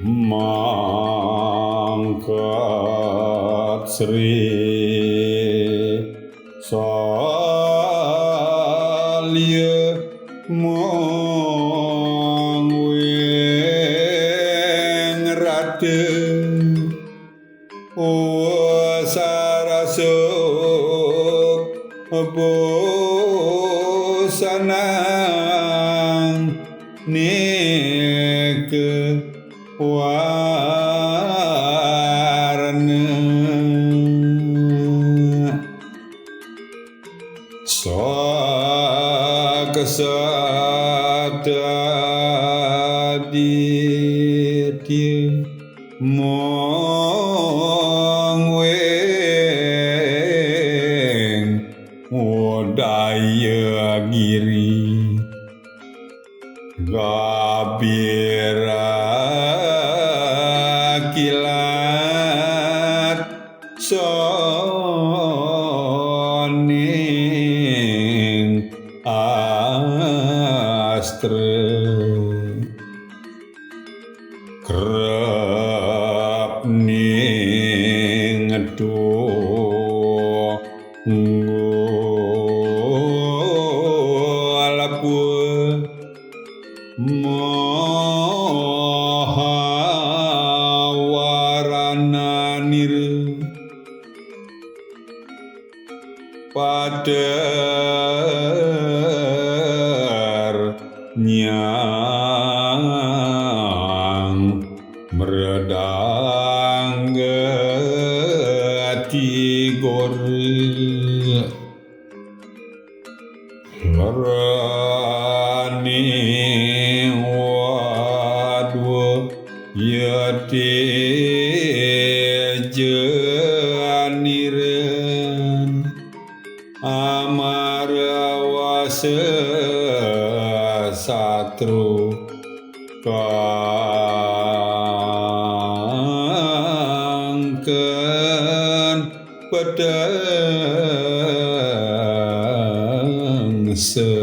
mangkat Sri salya mong wing rade sarasuk bosanang nike warna sakasataditya mong weng udaya giri gabira kilat soning astra kerap ning ngedung ngalapuh mahawarananir padar nyang meredang gati gori lerani wadwa yati janiren amarawase satru kangken pedang se